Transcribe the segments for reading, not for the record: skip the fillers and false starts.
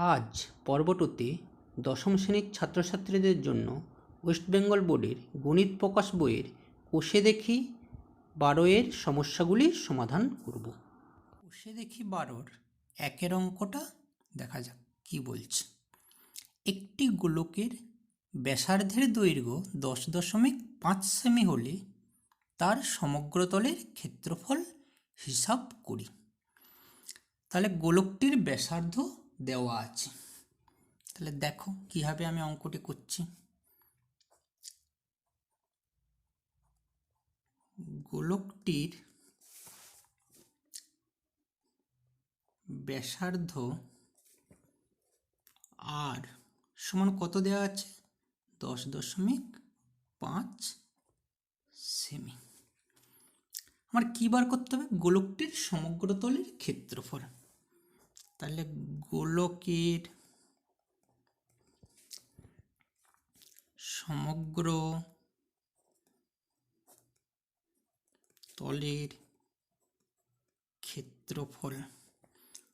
আজ পর্বটিতে দশম শ্রেণীর ছাত্রছাত্রীদের জন্য ওয়েস্ট বেঙ্গল বোর্ডের গণিত প্রকাশ বইয়ের কোষে দেখি 12 সমস্যাগুলির সমাধান করব। কোষে দেখি 12 একের অঙ্কটা দেখা যাক কি বলছে। একটি গোলকের ব্যাসার্ধের দৈর্ঘ্য 10.5 সেমি হলে তার সমগ্র তলের ক্ষেত্রফল হিসাব করি। তাহলে গোলকটির ব্যাসার্ধ দেওয়া আছে। তাহলে দেখো কিভাবে আমি অঙ্কটি করছি। গোলকটির ব্যাসার্ধ আর সমান কত দেওয়া আছে? 10.5 সেমি। আমার কি বার করতে হবে? গোলকটির সমগ্র তলের ক্ষেত্রফল। তাহলে গোলকের সমগ্র তলের ক্ষেত্রফল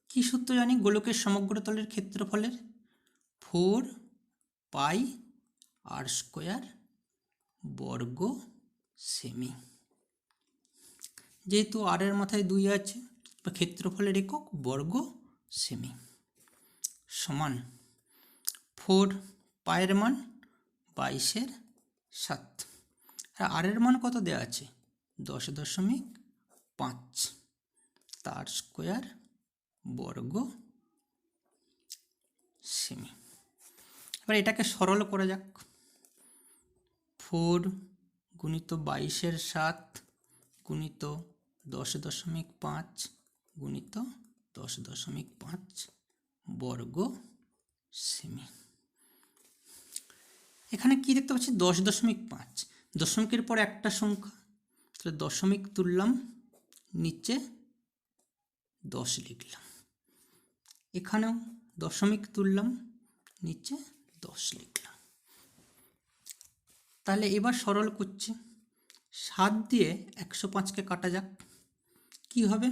কি সূত্র জানি? গোলকের সমগ্র তলের ক্ষেত্রফলের 4 পাই আর স্কোয়ার বর্গ সেমি। যেহেতু আর এর মাথায় 2 আছে, ক্ষেত্রফলের একক বর্গ সেমি সমান 4 পায়ের মান 22/7 আর এর মান কত দেওয়া আছে? 10.5 তার স্কোয়ার বর্গ সেমি। এবার এটাকে সরল করা যাক। 4 গুণিত 22/7 গুণিত 10.5 গুণিত 10.5 বর্গ সেমি। এখানে কি দেখতে পাচ্ছি? 10.5। দশমিকের পর একটা সংখ্যা, তাহলে দশমিক তুললাম, নিচে 10 লিখলাম। এখানেও দশমিক তুললাম, নিচে 10 লিখলাম। তাহলে এবার সরল করছি। 7 দিয়ে 105কে কাটা যাক। কি হবে?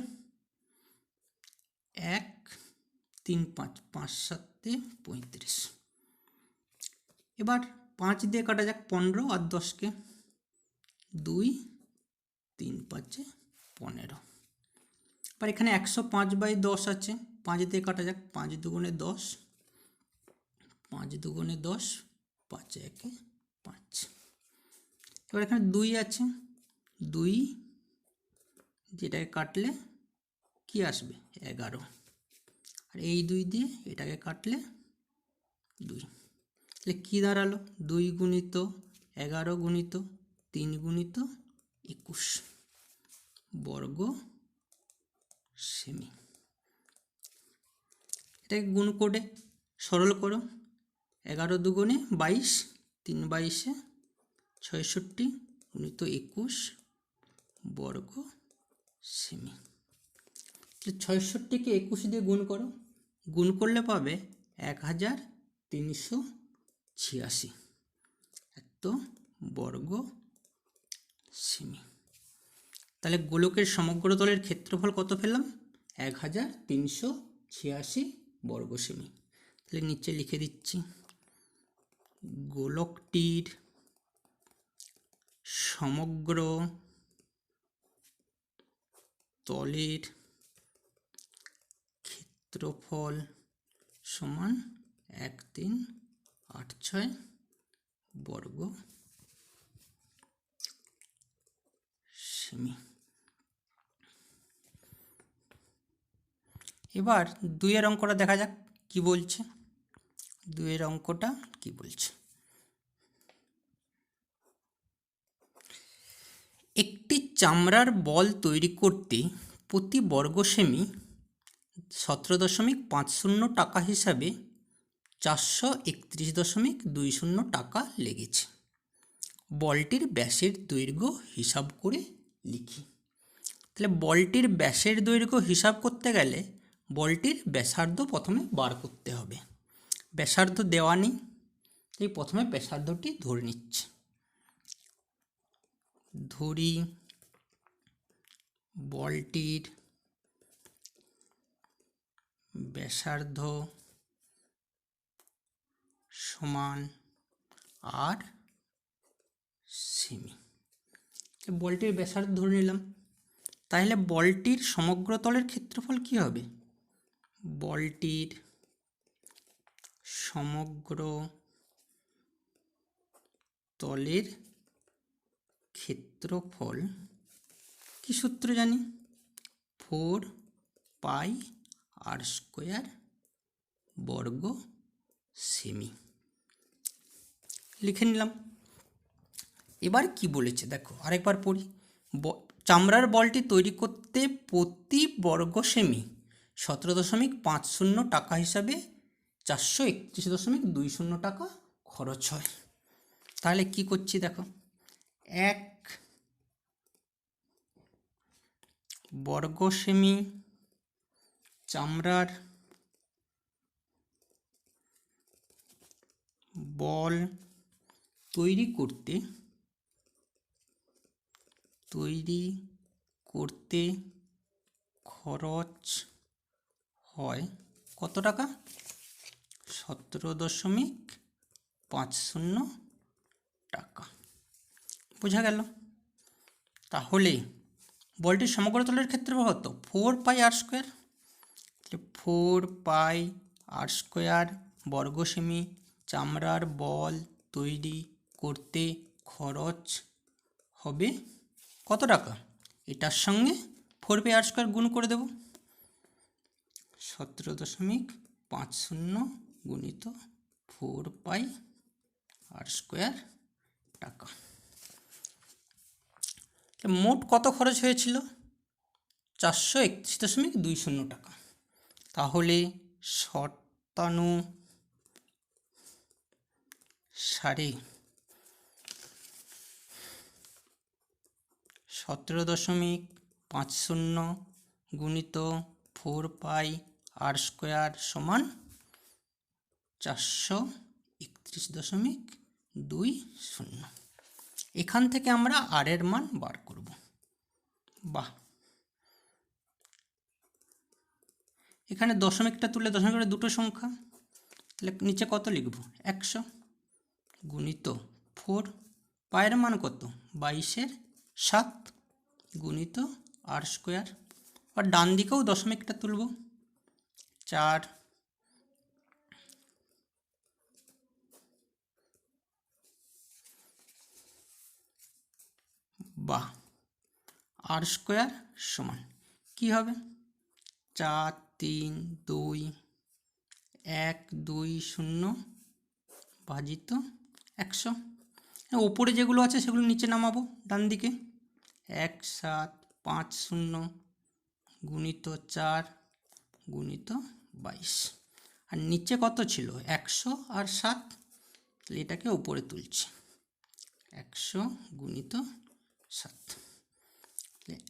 1 3 5 5 7 35। এবার 5 দিয়ে কাটা যাক 15 আর 10কে। 2 3 5 15। এবার এখানে 105/10 আছে, 5 দিয়ে কাটা যাক। 5 দুগুণে 10, 5 দুগুণে 10, 5 একে 5। এবার এখানে 2 আছে, 2 যেটাকে কাটলে কি আসবে? 11। আর এই 2 দিয়ে এটাকে কাটলে 2। তাহলে কী দাঁড়ালো? 2 গুণিত 11 গুণিত 3 গুণিত 21 বর্গ সেমি। এটাকে গুণ করে সরল করো। 11 দুগুণে 22, 3 22 66 গুণিত 21 বর্গ সেমি। 66কে 21 দিয়ে গুণ করো। গুণ করলে পাবে 1386 এত বর্গ সেমি। তাহলে গোলকের সমগ্র তলের ক্ষেত্রফল কত পেলাম? 1386 বর্গ সেমি। তাহলে নিচে লিখে দিচ্ছি, গোলকটির সমগ্র তলের ক্ষেত্রফল সমান 1386 বর্গ সেমি। এবার 2 অঙ্কটা দেখা যাক কি বলছে। 2 অঙ্কটা কি বলছে? একটি চামড়ার বল তৈরি করতে প্রতি বর্গ সেমি 17.50 টাকা হিসাবে 431.20 টাকা লেগেছে। বলটির ব্যাসের দৈর্ঘ্য হিসাব করে লিখি। তাহলে বলটির ব্যাসের দৈর্ঘ্য হিসাব করতে গেলে বলটির ব্যাসার্ধ প্রথমে বার করতে হবে। ব্যাসার্ধ দেওয়া নেই, তাই প্রথমে ব্যাসার্ধটি ধরে নিচ্ছে। ধরি বলটির ব্যাসার্ধ সমান আর সেমি। বলটির ব্যাসার্ধ ধরে নিলাম, তাহলে বলটির সমগ্র তলের ক্ষেত্রফল কি হবে? বলটির সমগ্র তলের ক্ষেত্রফল কি সূত্র জানি? 4πr² বর্গ সেমি। লিখে নিলাম। এবার কি বলেছে দেখো, আরেকবার পড়ি। চামড়ার বলটি তৈরি করতে প্রতি বর্গ সেমি 17.50 টাকা হিসাবে 431.20 টাকা খরচ হয়। তাহলে কি করছি দেখো, 1 বর্গ সেমি চামড়ার বল তৈরি করতে খরচ হয় কত টাকা? 17.50 টাকা। বোঝা গেল? তাহলে বলটির সমগ্র তলের ক্ষেত্রফল কত? 4πr²। 4πr² বর্গ সেমি চামড়ার বল তৈরি করতে খরচ হবে কত টাকা? এটার সঙ্গে 4πr² গুণ করে দেব। 17.50 গুণিত 4πr² টাকা। মোট কত খরচ হয়েছিল? 431.20 টাকা। তাহলে শতানু সারে 17.50 গুণিত 4πr² সমান 431.20। এখান থেকে আমরা আর এর মান বার করব। বাহ, এখানে দশমিকটা তুলে দশমিকের দুটো সংখ্যা, তাহলে নিচে কত লিখব? 100 গুণিত 4, পায়ের মান কত? 22/7 গুণিত r²। আর ডান দিকেও দশমিকটা তুলব, 4 বা r² সমান কি হবে? 4 3 2 1 2 0 ভাজিত 100। ওপরে যেগুলো আছে সেগুলো নিচে নামাবো ডান দিকে। 1750 গুণিত 4 গুণিত 22। আর নিচে কত ছিল? 100 আর 7, এটাকে উপরে তুলছি। 100 গুণিত 7,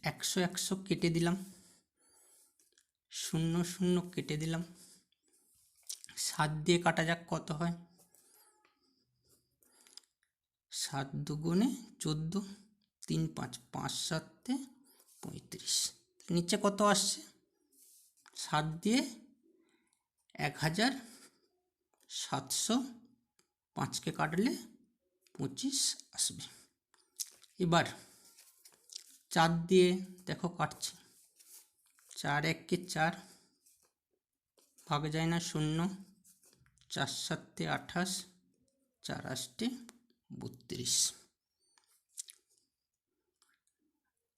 100 100 কেটে দিলাম, 0 0 কেটে দিলাম। 7 দিয়ে কাটা যাক কত হয়? 7 দুগুণে 14, 3 5 5 7 35। নিচে কত আসছে? 7 দিয়ে 1700, 5কে কাটলে 25 আসবে। এবার 4 দিয়ে দেখো কাটছে, 4 1 4, ভাগে যায় না 0, 4 7 28, 4 8 32।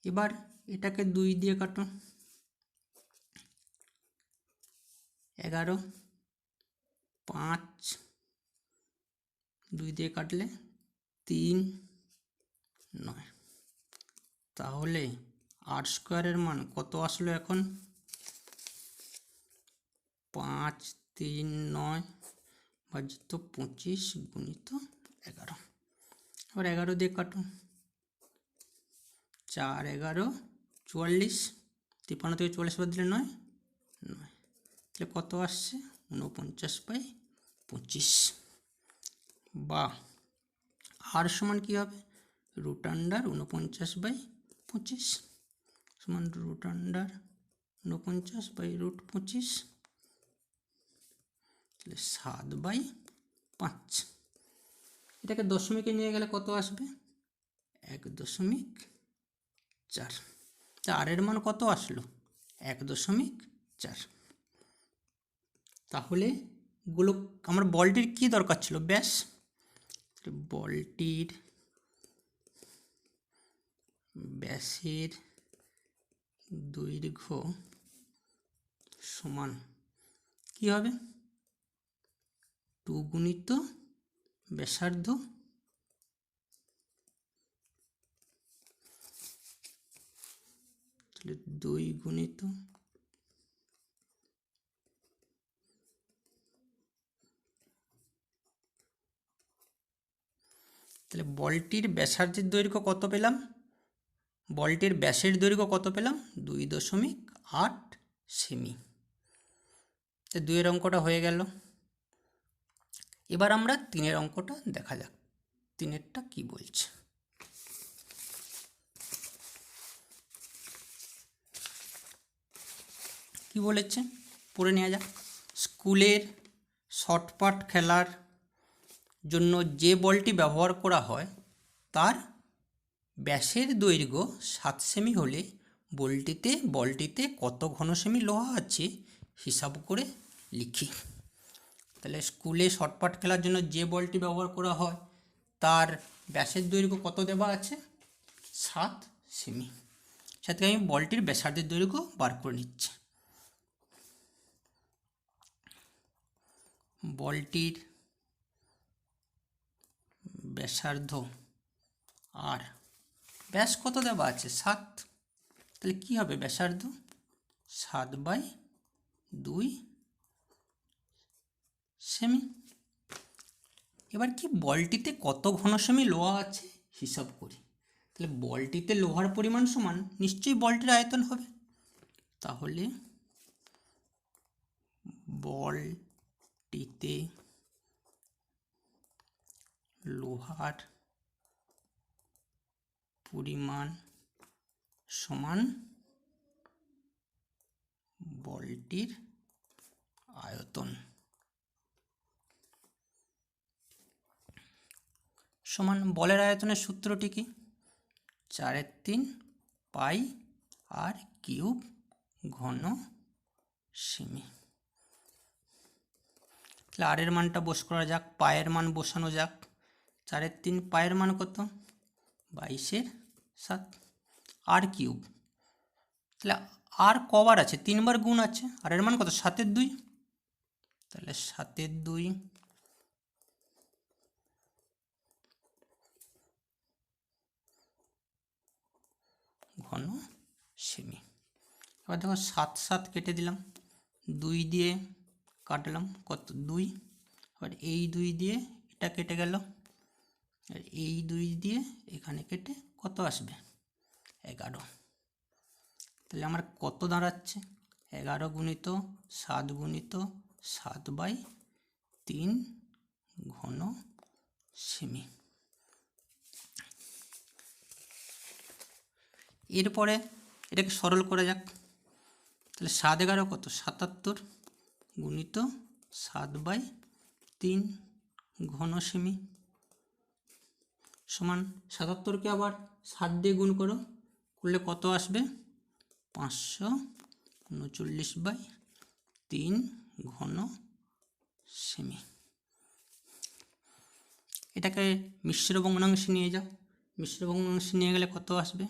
এবার এটাকে 2 দিয়ে কাটো, 11, 5, 2 দিয়ে কাটলে 3 9। তাহলে r² মান কত আসলো এখন? 5 3 9 ভাজিত 25 গুণিত 11। আবার 11 দিয়ে কাটো, 4 11 44, 53 থেকে 44 বাদ দিলে 9 9। তাহলে কত আসছে? 49/25। বা আর সমান কী হবে? √49/25 সমান √49/√25, তাহলে 7/25। 5। এটাকে দশমিকে নিয়ে গেলে কত আসবে? 1.4। তা আর এর মান কত আসলো? 1.4। তাহলে গুলো আমার বলটির কি দরকার ছিল? ব্যাস। বলটির ব্যাসের দৈর্ঘ্য সমান কি হবে? 2 গুণিত ব্যাসার্ধ তাহলে 2 গুণিত তাহলে বলটির ব্যাসার্ধের দৈর্ঘ্য কত পেলাম? বলটির ব্যাসের দৈর্ঘ্য কত পেলাম? 2.8 সেমি। তো 2-এর অঙ্কটা হয়ে গেল। এবার আমরা 3-এর অঙ্কটা দেখা যাক। 3-এরটা কি বলছে? কি বলেছে পড়ে নেওয়া যাক। স্কুলের শটপাট খেলার জন্য যে বলটি ব্যবহার করা হয় তার ব্যাসের দৈর্ঘ্য 7 সেমি হলে বলটিতে কত ঘন সেমি লোহা আছে হিসাব করে লিখি। তাহলে স্কুলে শটপাট খেলার জন্য যে বলটি ব্যবহার করা হয় তার ব্যাসের দৈর্ঘ্য কত দেওয়া আছে? 7 সেমি। সাথে আমি বলটির ব্যাসার্ধের দৈর্ঘ্য বার করে নিচ্ছি। বলটির ব্যাসার্ধ আর ব্যাস কত দেওয়া আছে? 7। তাহলে কি হবে ব্যাসার্ধ? 7/2 সেমি। এবার কি বলটিতে কত ঘন সেমি লোহা আছে হিসাব করি। তাহলে বলটিতে লোহার পরিমাণ সমান নিশ্চয়ই বলটির আয়তন হবে। তাহলে বলটিতে লোহার পরিমাণ সমান বলটির আয়তন সমান বলের আয়তনের সূত্রটি কি? 4/3 পাই আর কিউব ঘন সেমি। তাহলে আর এর মানটা বস করা যাক, পায়ের মান বসানো যাক। 4/3 পায়ের মান কত? 22/7 আর কিউব। তাহলে আর কবার আছে? 3বার গুণ আছে। আর এর মান কত? 7/2। তাহলে 7/2 ঘন সেমি। এবার দেখো 7 কেটে দিলাম, 2 দিয়ে কাটলাম কত? 2। এবার এই 2 দিয়ে এটা কেটে গেল, আর এই 2 দিয়ে এখানে কেটে কত আসবে? 11। তাহলে আমার কত দাঁড়াচ্ছে? 11 গুণিত 7 গুণিত 7/3 ঘন সেমি। এরপরে এটাকে সরল করা যাক। তাহলে 7×11 কত? 77 গুণিত 7/3 ঘন সেমি সমান 77কে আবার 7 দিয়ে গুণ করলে কত আসবে? 539/3 ঘন সেমি। এটাকে মিশ্র ভগ্নাংশে নিয়ে যাও। মিশ্র ভগ্নাংশে নিয়ে গেলে কত আসবে?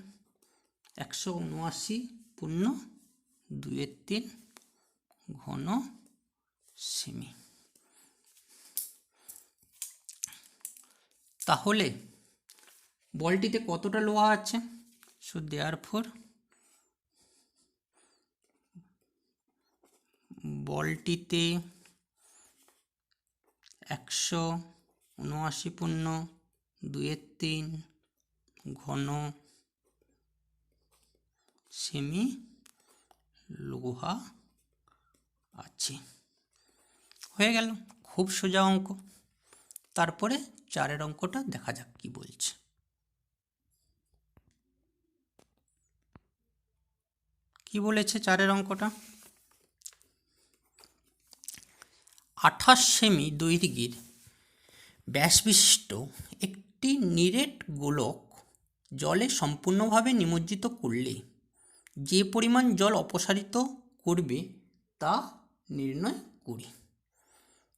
179/2/3 ঘন সেমি। তাহলে বলটিতে কতটা লোহা আছে? সো দেয়ারফর বলটিতে 179/2/3 ঘন সেমি লোহা আছে। হয়ে গেল, খুব সোজা অঙ্ক। তারপরে 4-এর অঙ্কটা দেখা যাক কি বলছে। কি বলেছে 4-এর অঙ্কটা? 28 সেমি দৈর্ঘ্যের ব্যাস বিশিষ্ট একটি নিরেট গোলক জলে সম্পূর্ণভাবে নিমজ্জিত করলে যে পরিমাণ জল অপসারিত করবে তা নির্ণয় করি।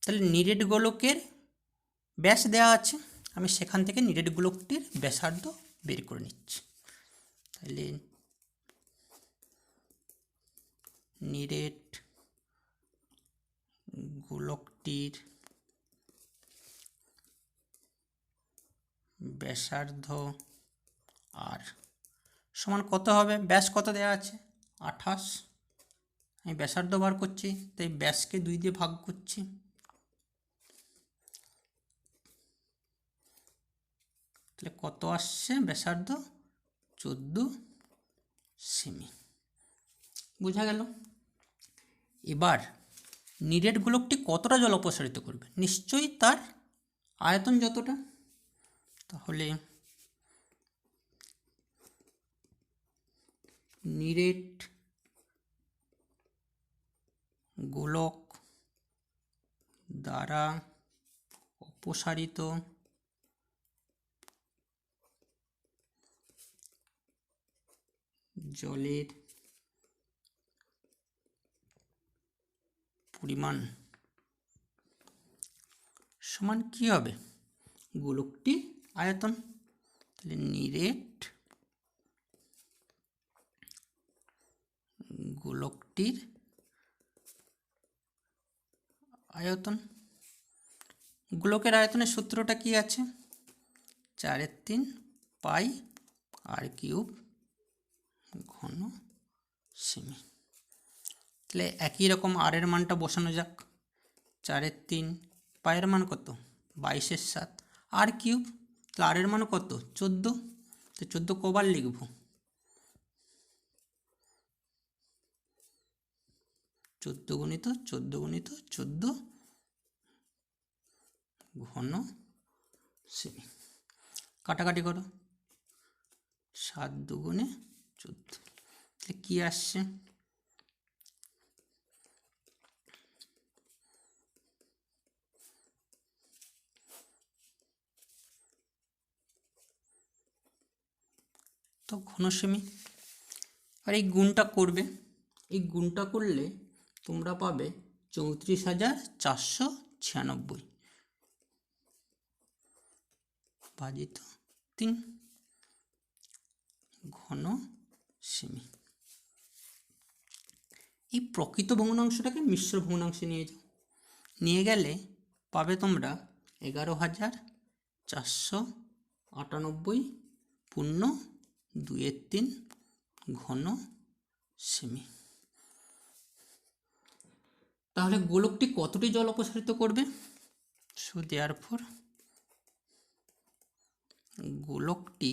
তাহলে নিরেট গোলকের ব্যাস দেওয়া আছে, আমি সেখান থেকে নিরেট গোলকটির ব্যাসার্ধ বের করে নিচ্ছি। তাহলে নিরেট গোলকটির ব্যাসার্ধ আর সমান কত হবে? ব্যাস কত দেওয়া আছে? 28। আমি ব্যাসার্ধ বার করছি, তাই ব্যাসকে 2 দিয়ে ভাগ করছি। তাহলে কত আসছে ব্যাসার্ধ? 14 সেমি। বোঝা গেল? এবার নিরেট গোলকটি কতটা জল অপসারিত করবে? নিশ্চয়ই তার আয়তন যতটা। তাহলে নিরেট গোলক দ্বারা অপসারিত জলের পরিমাণ সমান কি হবে? গোলকটি আয়তন। তাহলে নিরেট গোলকটির আয়তন। গোলকের আয়তনের সূত্রটা কি আছে? 4/3 পাই আর কিউব ঘন সেমি। তাহলে একই রকম আর এর মানটা বসানো যাক। 4/3 পায়ের মান কত? 22/7 আর কিউব। তাহলে আর এর মান কত? 14। তো 14 কবার লিখব? 14 গুণিত 14 গুণিত 14 ঘন সেমি। কাটাকাটি করো, 7 দুগুণে 14। তাহলে কি আসছে? তো ঘন সেমি। আর এই গুণটা করবে, এই গুণটা করলে তোমরা পাবে 34,496 ভাজিত 3 ঘন সেমি। এই প্রকৃত ভগ্নাংশটাকে মিশ্র ভগ্নাংশে নিয়ে যাও, নিয়ে গেলে পাবে তোমরা 11,498 পূর্ণ 2/3 ঘন সেমি। তাহলে গোলকটি কতটি জল অপসারিত করবে? সো দেয়ারফর গোলকটি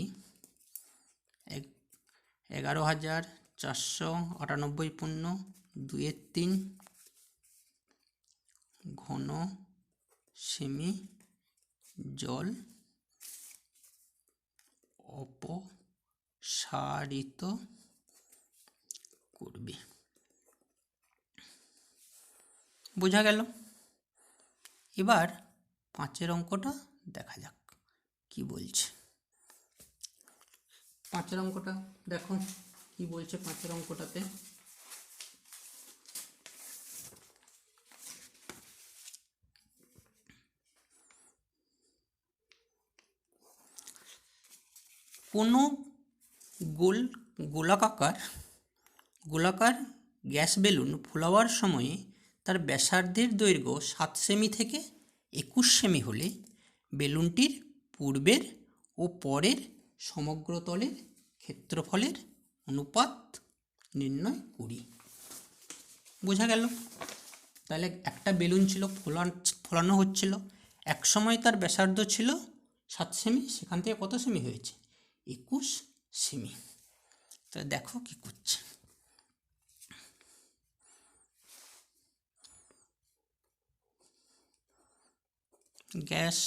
11,498 পূর্ণ 2/3 ঘন সেমি জল অপসারিত করবে। বোঝা গেল? এবার 5 অঙ্কটা দেখা যাক কি বলছে। 5 অঙ্কটা দেখো কি বলছে। 5 অঙ্কটাতে কোনো গোলাকার গ্যাস বেলুন ফোলাবার সময়ে তার ব্যাসার্ধের দৈর্ঘ্য 7 সেমি থেকে 21 সেমি হলে বেলুনটির পূর্বের ও পরের সমগ্র তলের ক্ষেত্রফলের অনুপাত নির্ণয় করি। বোঝা গেল? তাহলে একটা বেলুন ছিল, ফোলানো হচ্ছিল, এক সময় তার ব্যাসার্ধ ছিল 7 সেমি, সেখান থেকে কত সেমি হয়েছে? 21 সেমি। তাহলে দেখো কি করছে। গ্যাস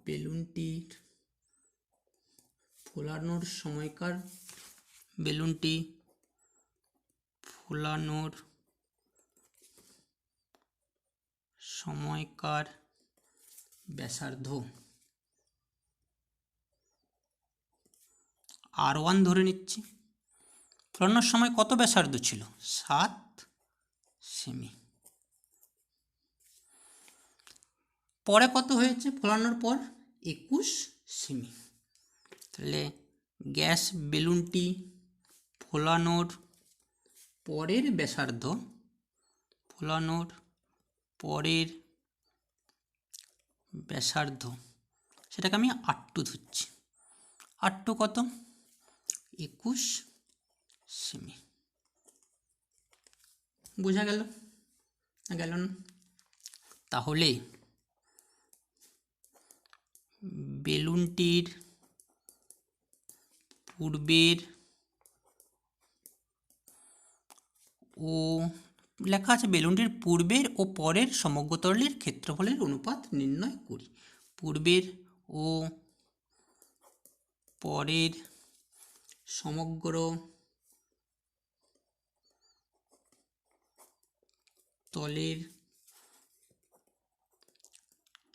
বেলুনটির ফোলানোর সময়কার বেলুনটি ফোলানোর সময়কার ব্যাসার্ধ R1 ধরে নিচ্ছি। ফোলানোর সময় কত ব্যাসার্ধ ছিল? 7 সেমি। পরে কত হয়েছে ফোলানোর পর? 21 সেমি। তাহলে গ্যাস বেলুনটি ফোলানোর পরের ব্যাসার্ধ, ফোলানোর পরের ব্যাসার্ধ, সেটাকে আমি R2 ধরছি। R2 কত? 21 সেমি। বোঝা গেল না গেল না? তাহলে বেলুনটির পূর্বের ও লেখা আছে বেলুনটির পূর্বের ও পরের সমগ্র তলের ক্ষেত্রফলের অনুপাত নির্ণয় করি। পূর্বের ও পরের সমগ্র তলের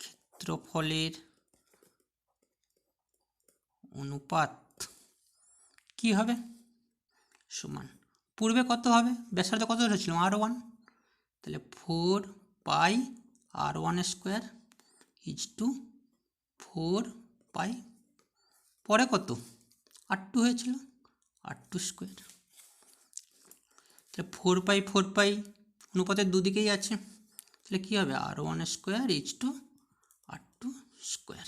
ক্ষেত্রফলের অনুপাত কি হবে? সমান পূর্বে কত হবে? ব্যাসার্ধ কত ধরেছিলাম? R1। তাহলে 4 পাই R1 স্কোয়ার ইজ টু 4 পাই, পরে কত? R2 হয়েছিল, R2 স্কোয়ার। তাহলে 4 পাই অনুপাতের দুদিকেই আছে, তাহলে কী হবে? R1 square is two R2 square,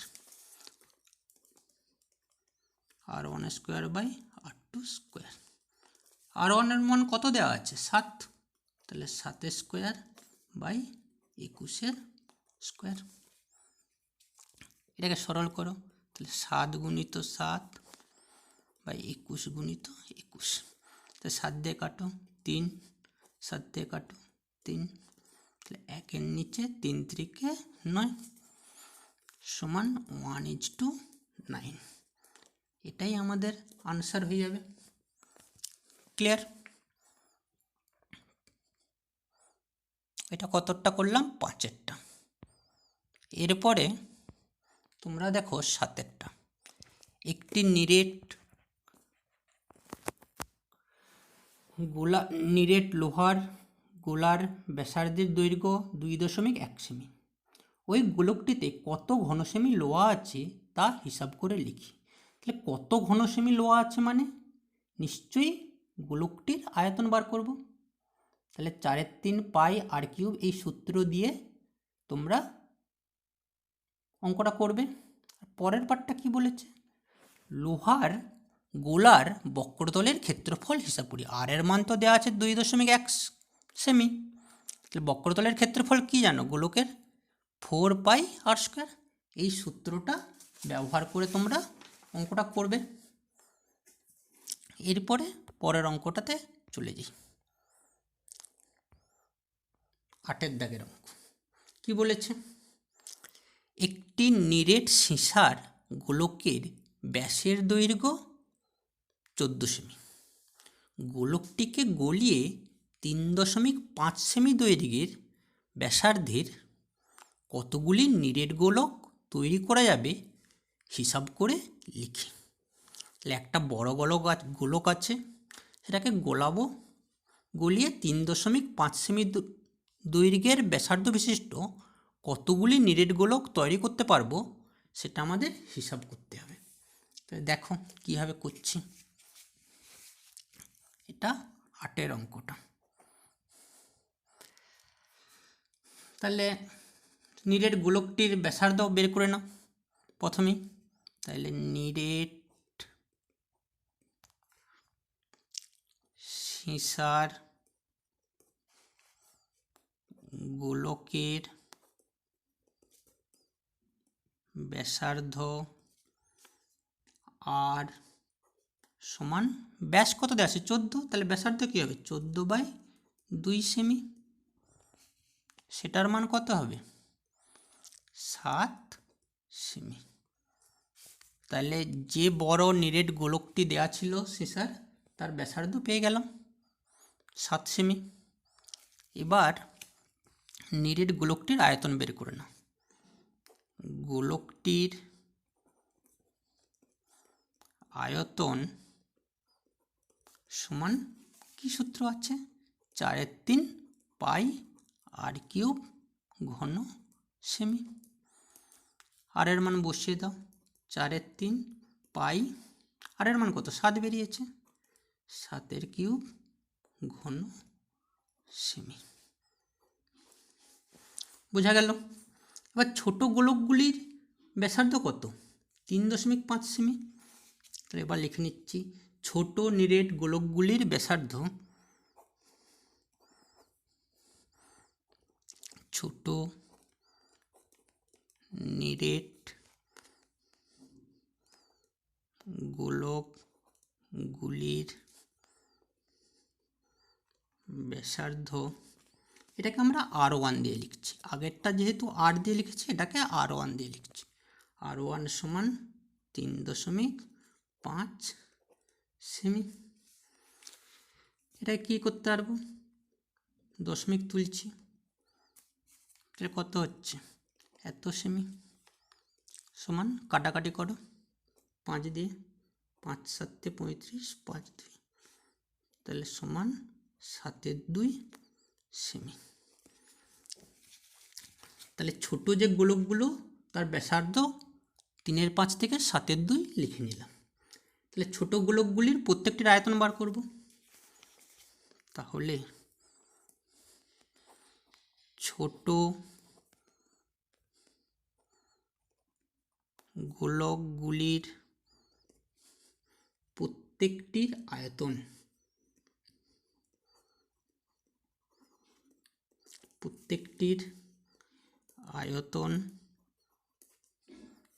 R1 square by R2 square. R1 এর মান কত দেওয়া আছে? 7, তাহলে 7 স্কোয়ার বাই 21 স্কোয়ার। এটাকে সরল করো, তাহলে 7 গুণিত 7 বাই 21 গুণিত 21, তাহলে 7 দিয়ে কাটো 3, 7 দিয়ে কাটো 3, তাহলে 1-এর নিচে 3 3-কে 9 সমান 1:9। এটাই আমাদের আনসার হয়ে যাবে। ক্লিয়ার? এটা কতটা করলাম? 5-এরটা। এরপরে তোমরা দেখো 7-এরটা। একটি নিরেট লোহার গোলার ব্যাসার্ধের দৈর্ঘ্য 2.1 সেমি। ওই গোলকটিতে কত ঘনসেমি লোহা আছে তা হিসাব করে লিখি। তাহলে কত ঘনসেমি লোহা আছে মানে নিশ্চয়ই গোলকটির আয়তন বার করব। তাহলে 4/3 পাই R³ এই সূত্র দিয়ে তোমরা অঙ্কটা করবে। পরের পার্টটা কি বলেছে? লোহার গোলার বক্রতলের ক্ষেত্রফল হিসাব করি। আর এর মান তো দেওয়া আছে 2.1 সেমি। তাহলে বক্রতলের ক্ষেত্রফল কি জানো? গোলকের 4 পাই R²। এই সূত্রটা ব্যবহার করে তোমরা অঙ্কটা করবে। এরপরে পরের অঙ্কটাতে চলে যাই। 8-এর দাগের অঙ্ক কি বলেছে? একটি নিরেট সীসার গোলকের ব্যাসের দৈর্ঘ্য 14 সেমি। গোলকটিকে গলিয়ে 3.5 সেমি দৈর্ঘ্যের ব্যাসার্ধের কতগুলি নিরেট গোলক তৈরি করা যাবে হিসাব করে লিখি। তাহলে একটা বড় গোলক আছে, সেটাকে গোলাবো, গলিয়ে 3.5 সেমি দৈর্ঘ্যের ব্যাসার্ধ বিশিষ্ট কতগুলি নিরেট গোলক তৈরি করতে পারবো সেটা আমাদের হিসাব করতে হবে। তো দেখো কীভাবে করছি। এটা 8-এর অঙ্কটা। তাহলে নিরেট গোলকটির ব্যাসার্ধ বের করে নাও প্রথমেই। তাহলে নিরেট সীসার গোলকের ব্যাসার্ধ আর সমান ব্যাস কত দেওয়া আছে? 14। তাহলে ব্যাসার্ধ কী হবে? 14/2 সেমি। সেটার মান কত হবে? 7 সেমি। তাহলে যে বড় নিরেট গোলকটি দেওয়া ছিল সীসার, তার ব্যাসার্ধ পেয়ে গেলাম 7 সেমি। এবার নিরেট গোলকটির আয়তন বের করে নাও। গোলকটির আয়তন সমান কি সূত্র আছে? 4/3 পাই আর কিউব ঘন সেমি। আর এর মান বসিয়ে দাও। 4/3 পাই, আর এর মান কত? 7 বেরিয়েছে। 7 কিউব ঘন সেমি। বোঝা গেল? এবার ছোট গোলকগুলির ব্যাসার্ধ কত? 3.5 সেমি। তাহলে এবার লিখে নিচ্ছি, ছোট নিরেট গোলকগুলির ব্যাসার্ধ, ছোট নিরেট গোলকগুলির ব্যাসার্ধ, এটাকে আমরা R1 দিয়ে লিখছি। আগেরটা যেহেতু R দিয়ে লিখেছি, এটাকে R1 দিয়ে লিখছি। R1 সমান 3.5 সেমি। এটা কি করতে পারবো? দশমিক তুলছি, তাহলে কত হচ্ছে? এত সেমি। সমান কাটাকাটি করো 5 দিয়ে, 5 7 35, 5 2, তাহলে সমান 7/2 সেমি। তাহলে ছোট যে গোলকগুলো তার ব্যাসার্ধ 3/5 থেকে 7/2 লিখে নিলাম। তাহলে ছোট গোলকগুলির প্রত্যেকটির আয়তন বার করব। তাহলে ছোট গোলকগুলির প্রত্যেকটির আয়তন,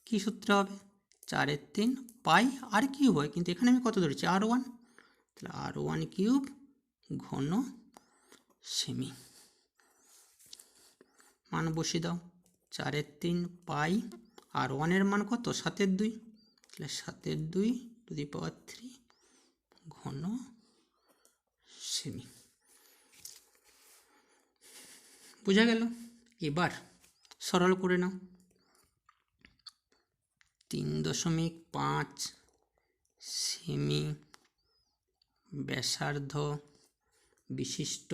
কি সূত্র হবে? 4/3 পাই আর কিউব হয়, কিন্তু এখানে আমি কত ধরেছি? R1। তাহলে R1 কিউব ঘন সেমি। মান বসিয়ে দাও। 4/3 পাই, আর 1 এর মান কত? 7/2। তাহলে 7/2 ঘন সেমি। বোঝা গেল? এবার সরল করে নাও। 3.5 সেমি ব্যাসার্ধ বিশিষ্ট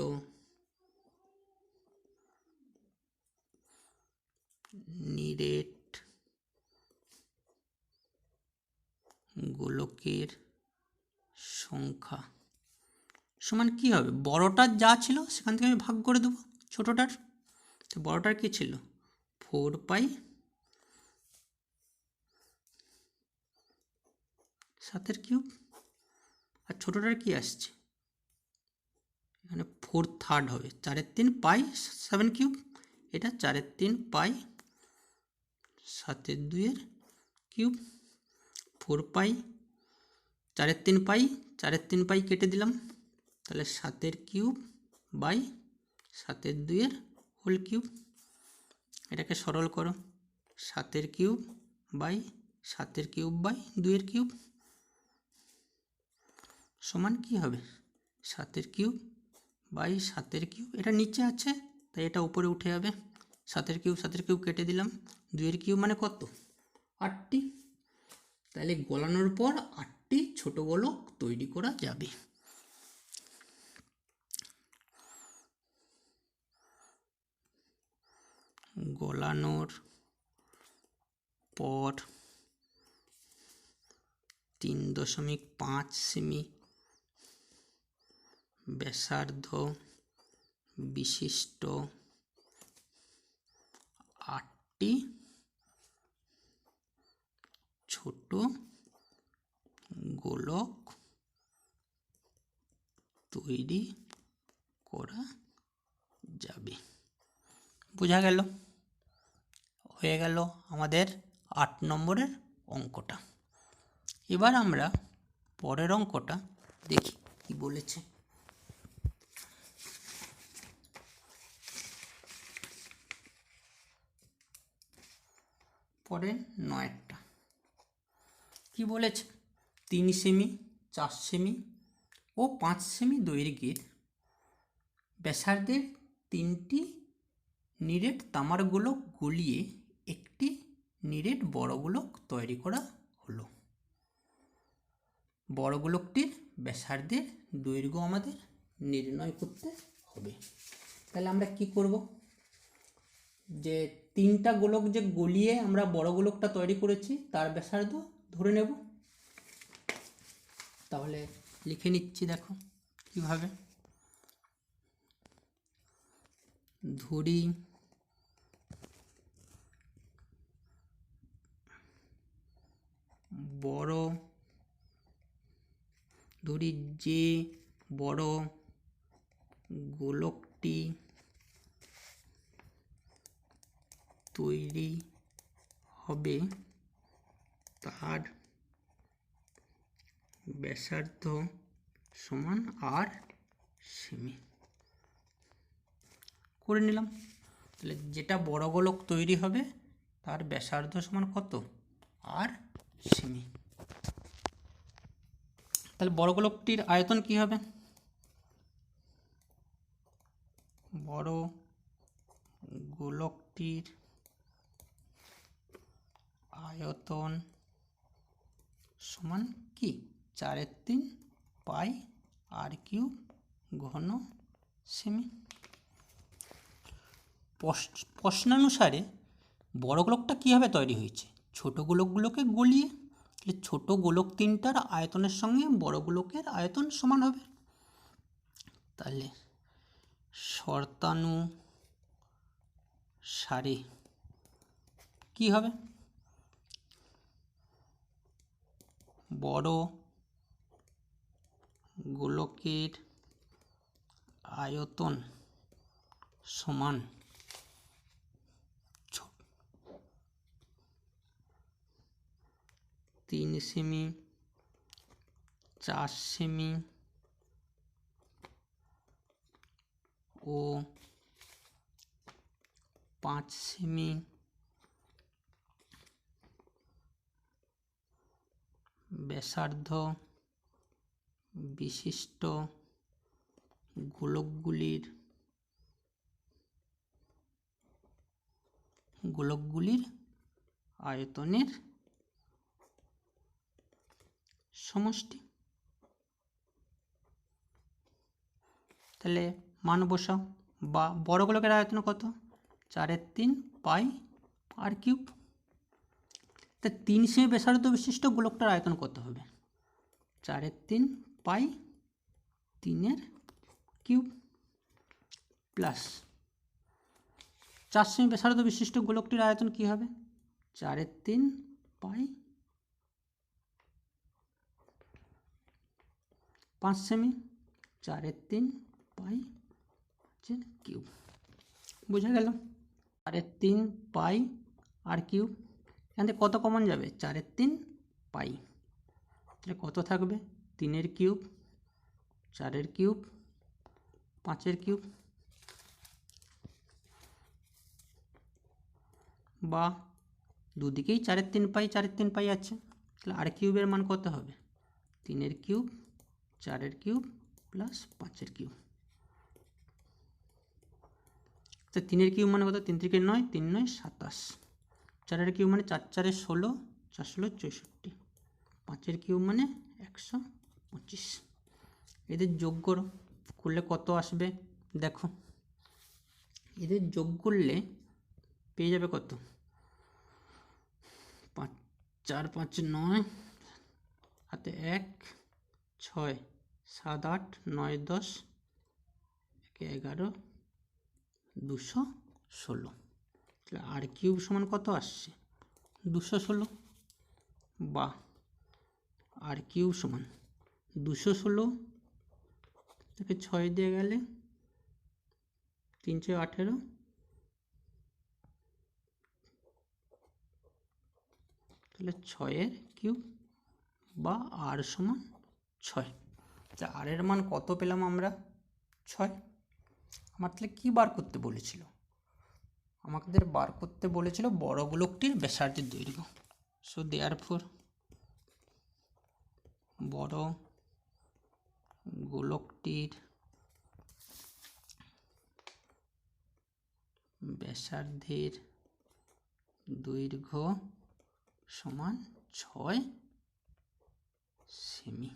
নিরেট গোলকের সংখ্যা সমান কি হবে? বড়টার যা ছিল সেখান থেকে আমি ভাগ করে দেবো ছোটটার। তো বড়টার কি ছিল? 4 পাই 7 কিউব, আর ছোটটার কি আসছে? এখানে 4/3 হবে। 4/3 পাই 7 কিউব, এটা 4/3 পাই 7/2 কিউব। 4 পাই 4/3 পাই, 4/3 পাই কেটে দিলাম, তাহলে 7 কিউব বাই 7/2 হোল কিউব। এটাকে সরল করো। 7 cube by 7 cube by 2 cube সমান কি হবে? 7 কিউব বাই 7 কিউব। এটা নিচে আছে তাই এটা উপরে উঠে যাবে। 7 কিউব কেটে দিলাম, 2 কিউব মানে কত? 8টি। তাহলে গলানোর পর 8টি ছোট গোলক তৈরি করা যাবে। গলানোর পর 3.5 সেমি ব্যাসার্ধ বিশিষ্ট 8টি ছোট গোলক তৈরি করা যাবে। বোঝা গেল? হয়ে গেল আমাদের 8 নম্বরের অঙ্কটা। এবার আমরা পরের অঙ্কটা দেখি কি বলেছে। পরের 9টা কি বলেছে? 3 সেমি, 4 সেমি, ও 5 সেমি দৈর্ঘ্যের ব্যাসার্ধের 3টি নিরেট তামার গোলক গলিয়ে একটি নিরেট বড় গোলক তৈরি করা হলো। বড় গোলকটির ব্যাসার্ধের দৈর্ঘ্য আমাদের নির্ণয় করতে হবে। তাহলে আমরা কি করব, যে 3টা গোলক যে গলিয়ে আমরা বড় গোলকটা তৈরি করেছি তার ব্যাসার্ধ ধরে নেব। তাহলে লিখে নিচ্ছি, দেখো কিভাবে। ধরি যে বড় গোলকটি তৈরি হবে তার ব্যাসার্ধ সমান আর সেমি করে নিলাম। তাহলে যেটা বড় গোলক তৈরি হবে তার ব্যাসার্ধ সমান কত, আর সেমি। তাহলে বড় গোলকটির আয়তন কি হবে, বড় গোলকটির আয়তন সমান কি, 4/3 পাই আর কিউব ঘন সেমি। প্রশ্নানুসারে বড় গোলকটা কীভাবে তৈরি হয়েছে, ছোট গোলকগুলোকে গলিয়ে। তাহলে ছোট গোলক 3টার আয়তনের সঙ্গে বড় গোলকের আয়তন সমান হবে। তাহলে শর্তানুসারে কি হবে, বড় গোলকের আয়তন সমান 3 সেমি, 4 সেমি ও 5 সেমি ব্যাসার্ধ বিশিষ্ট গোলকগুলির আয়তনের সমষ্টি। তাহলে মান বসাও, বা বড় গোলকের আয়তন কত, 4/3 পাই আর কিউব। তা 3 সেমি ব্যাসার্ধ বিশিষ্ট গোলকটার আয়তন কত হবে, 4/3 পাই 3 কিউব প্লাস 4 সেমি ব্যাসার্ধ বিশিষ্ট গোলকটির আয়তন কি হবে, 4/3 পাই 5 সেমি, 4/3 পাই কিউব। বোঝা গেল, 4/3 পাই আর কিউব, এখান থেকে কত কমন যাবে, 4/3 পাই। তাহলে কত থাকবে, 3 কিউব, 4 কিউব, 5 কিউব, বা দুদিকেই 4/3 পাই 4/3 পাই আছে। তাহলে আর কিউবের মান কত হবে, 3 কিউব, 4 কিউব প্লাস 5 কিউব। তো 3 কিউব মানে কত, 3 থেকে 9, 3 9 27, 4 কিউব মানে 4 4 16, 4 16 64, 5 কিউব মানে 125। এদের যোগ করলে কত আসবে, দেখো এদের যোগ করলে পেয়ে যাবে কত, 4 5 9 হাতে 1 6 7 8 9 10 11 216। তাহলে আর কিউব সমান কত আসছে, 216, বা আর কিউব সমান 216 থেকে 6 দিয়ে গেলে 3 6 18, তাহলে 6 কিউব বা আর সমান 6। তা আর এর মান কত পেলাম আমরা, 6। আমার তাহলে কী বার করতে বলেছিল, আমাদের বার করতে বলেছিল বড় গোলকটির ব্যাসার্ধের দৈর্ঘ্য। সো দেয়ারফর বড় গোলকটির ব্যাসার্ধের দৈর্ঘ্য সমান 6 সেমি।